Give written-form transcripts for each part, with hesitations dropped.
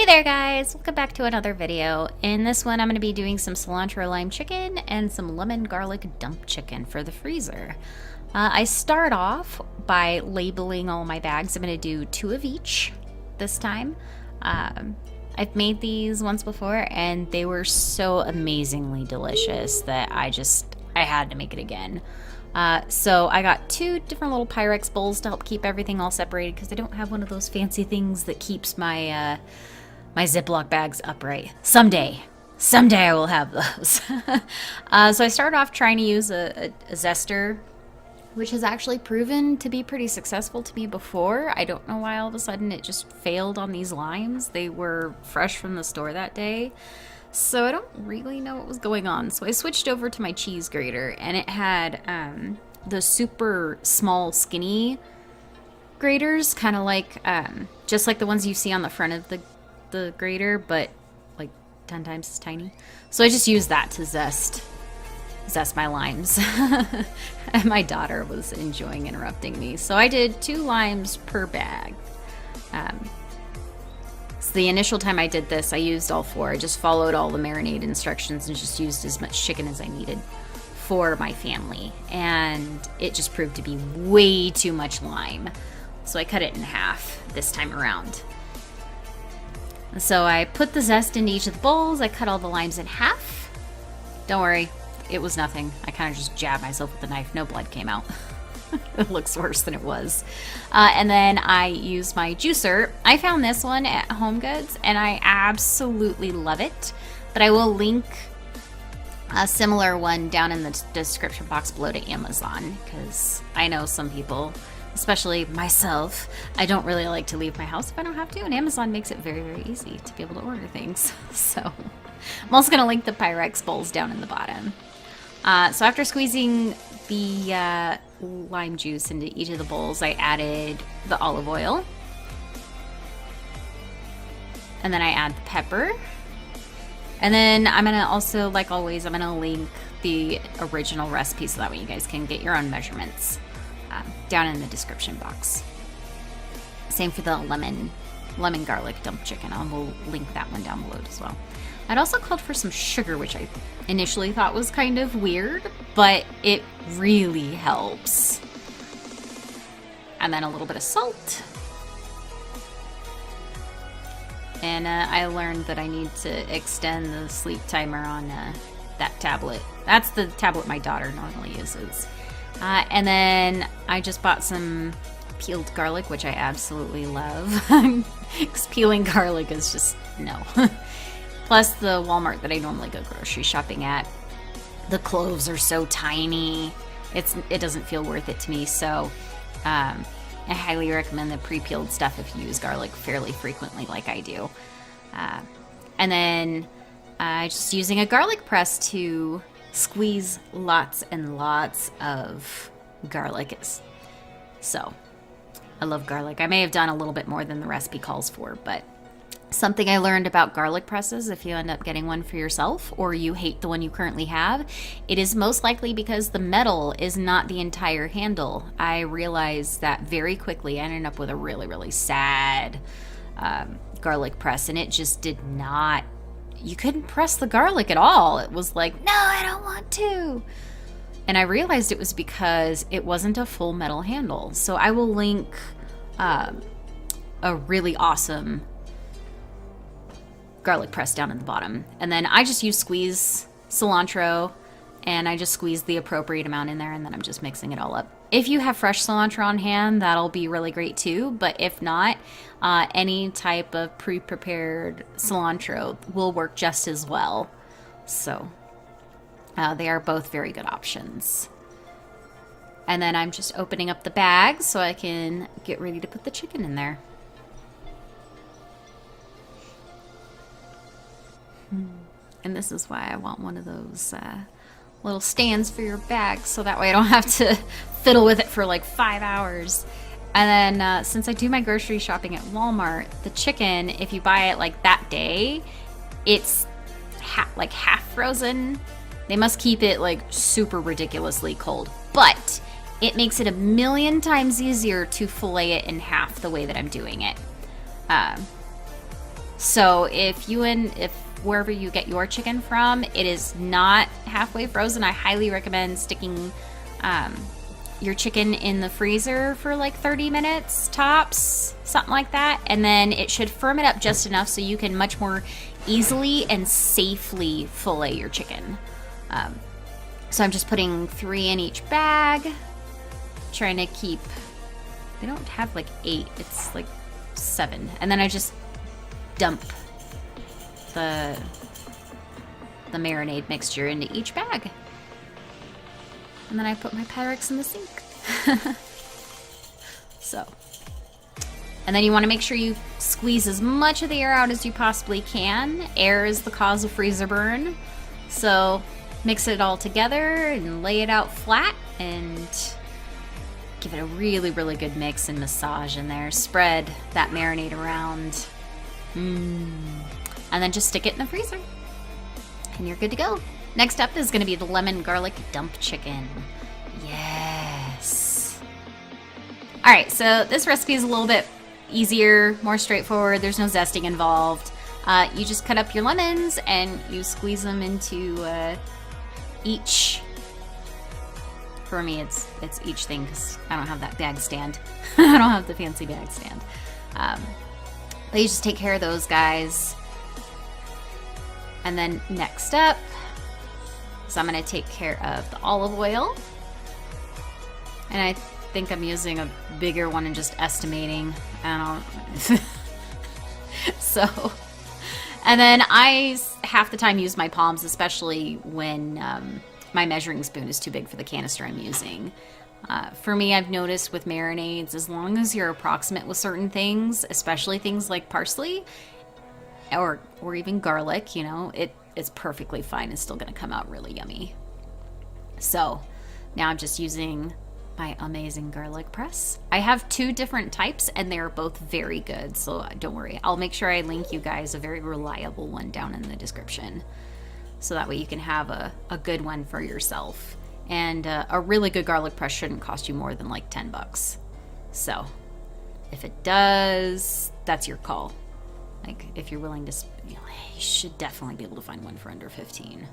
there guys, welcome back to another video. In this one I'm going to be doing some cilantro lime chicken and some lemon garlic dump chicken for the freezer. I start off by labeling all my bags. I'm going to do 2 of each this time. I've made these once before and they were so amazingly delicious that I had to make it again. So I got 2 different little Pyrex bowls to help keep everything all separated because I don't have one of those fancy things that keeps my my Ziploc bags upright. Someday I will have those. So I started off trying to use a zester, which has actually proven to be pretty successful to me before. I don't know why all of a sudden it just failed on these limes. They were fresh from the store that day. So I don't really know what was going on. So I switched over to my cheese grater and it had the super small skinny graters, kind of like just like the ones you see on the front of the grater, but like 10 times as tiny. So I just used that to zest my limes. And my daughter was enjoying interrupting me. So I did 2 limes per bag. So the initial time I did this, I used all 4. I just followed all the marinade instructions and just used as much chicken as I needed for my family. And it just proved to be way too much lime. So I cut it in half this time around. So I put the zest into each of the bowls. I cut all the limes in half. Don't worry, it was nothing. I kind of just jabbed myself with the knife. No blood came out. It looks worse than it was. And then I used my juicer. I found this one at Home Goods and I absolutely love it. But I will link a similar one down in the description box below to Amazon, because I know some people, especially myself, I don't really like to leave my house if I don't have to, and Amazon makes it very, very easy to be able to order things. So I'm also going to link the Pyrex bowls down in the bottom. So after squeezing the lime juice into each of the bowls, I added the olive oil. And then I add the pepper. And then I'm going to also, like always, I'm going to link the original recipe so that way you guys can get your own measurements down in the description box. Same for the lemon garlic dump chicken. I will link that one down below as well. I'd also called for some sugar, which I initially thought was kind of weird, but it really helps. And then a little bit of salt. And I learned that I need to extend the sleep timer on that tablet. That's the tablet my daughter normally uses. And then I just bought some peeled garlic, which I absolutely love. Because peeling garlic is just, no. Plus the Walmart that I normally go grocery shopping at, the cloves are so tiny. It doesn't feel worth it to me. So I highly recommend the pre-peeled stuff if you use garlic fairly frequently like I do. And then just using a garlic press to squeeze lots and lots of garlic. So I love garlic. I may have done a little bit more than the recipe calls for, but something I learned about garlic presses, if you end up getting one for yourself or you hate the one you currently have, it is most likely because the metal is not the entire handle. I realized that very quickly. I ended up with a really, really sad garlic press, and it just did not, you couldn't press the garlic at all. It was like, no, I don't want to. And I realized it was because it wasn't a full metal handle. So I will link a really awesome garlic press down at the bottom. And then I just use squeeze cilantro, and I just squeeze the appropriate amount in there, and then I'm just mixing it all up. If you have fresh cilantro on hand, that'll be really great too, but if not, any type of pre-prepared cilantro will work just as well. So they are both very good options. And then I'm just opening up the bag so I can get ready to put the chicken in there. And this is why I want one of those little stands for your bag, so that way I don't have to fiddle with it for like 5 hours. And then since I do my grocery shopping at Walmart, the chicken, if you buy it like that day, it's like half frozen. They must keep it like super ridiculously cold, but it makes it a million times easier to fillet it in half the way that I'm doing it. So if wherever you get your chicken from, it is not halfway frozen, I highly recommend sticking your chicken in the freezer for like 30 minutes tops, something like that. And then it should firm it up just enough so you can much more easily and safely fillet your chicken. So I'm just putting 3 in each bag, trying to keep, they don't have like 8, it's like 7. And then I just dump the marinade mixture into each bag. And then I put my Pyrex in the sink. So. And then you want to make sure you squeeze as much of the air out as you possibly can. Air is the cause of freezer burn. So mix it all together and lay it out flat and give it a really, really good mix and massage in there. Spread that marinade around. And then just stick it in the freezer. And you're good to go. Next up is going to be the lemon garlic dump chicken. Yes. All right, so this recipe is a little bit easier, more straightforward. There's no zesting involved. You just cut up your lemons and you squeeze them into each. For me, it's each thing because I don't have that bag stand. I don't have the fancy bag stand. But you just take care of those guys. And then next up, so I'm going to take care of the olive oil. And I think I'm using a bigger one and just estimating. I don't So, and then I half the time use my palms, especially when my measuring spoon is too big for the canister I'm using. For me, I've noticed with marinades, as long as you're approximate with certain things, especially things like parsley or even garlic, you know, it's perfectly fine. It's still going to come out really yummy. So now I'm just using my amazing garlic press. I have 2 different types and they're both very good. So don't worry. I'll make sure I link you guys a very reliable one down in the description. So that way you can have a good one for yourself. And a really good garlic press shouldn't cost you more than like $10. So if it does, that's your call. Like if you're willing to, you should definitely be able to find one for under 15.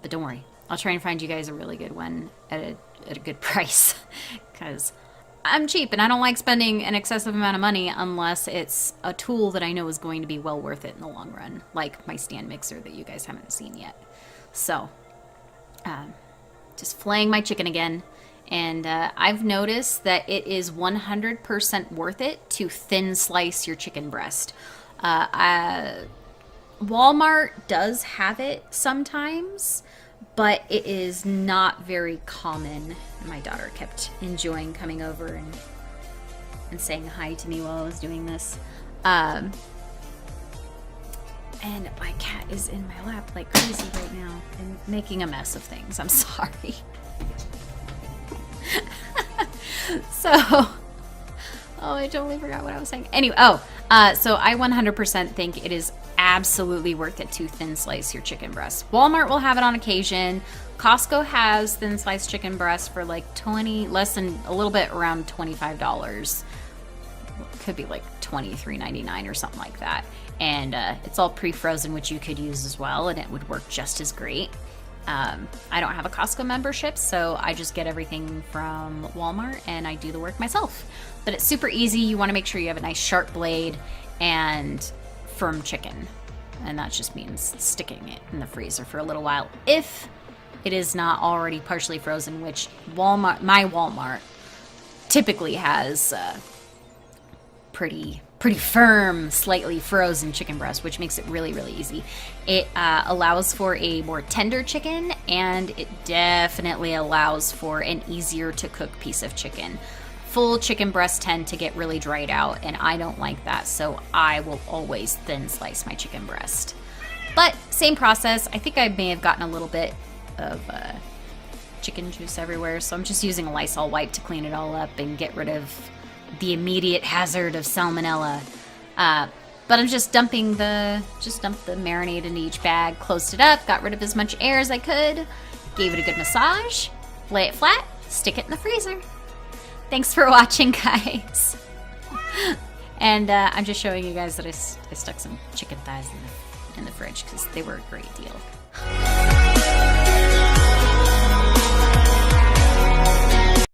But don't worry, I'll try and find you guys a really good one at a good price. Because I'm cheap and I don't like spending an excessive amount of money unless it's a tool that I know is going to be well worth it in the long run. Like my stand mixer that you guys haven't seen yet. So, just filleting my chicken again. And I've noticed that it is 100% worth it to thin slice your chicken breast. Walmart does have it sometimes, but it is not very common. My daughter kept enjoying coming over and saying hi to me while I was doing this. And my cat is in my lap like crazy right now and making a mess of things. I'm sorry. I totally forgot what I was saying. Anyway, so I 100% think it is absolutely worth it to thin slice your chicken breast. Walmart will have it on occasion. Costco has thin sliced chicken breast for like less than a little bit around $25. Could be like $23.99 or something like that. And it's all pre-frozen, which you could use as well, and it would work just as great. I don't have a Costco membership, so I just get everything from Walmart and I do the work myself. But it's super easy. You want to make sure you have a nice sharp blade and firm chicken. And that just means sticking it in the freezer for a little while. If it is not already partially frozen, which my Walmart typically has pretty firm, slightly frozen chicken breast, which makes it really, really easy. It allows for a more tender chicken, and it definitely allows for an easier to cook piece of chicken. Full chicken breasts tend to get really dried out, and I don't like that, so I will always thin slice my chicken breast. But same process. I think I may have gotten a little bit of chicken juice everywhere, so I'm just using a Lysol wipe to clean it all up and get rid of the immediate hazard of salmonella. But I'm just dumped the marinade into each bag, closed it up, got rid of as much air as I could, gave it a good massage, lay it flat, stick it in the freezer. Thanks for watching, guys. And I'm just showing you guys that I stuck some chicken thighs in the fridge because they were a great deal.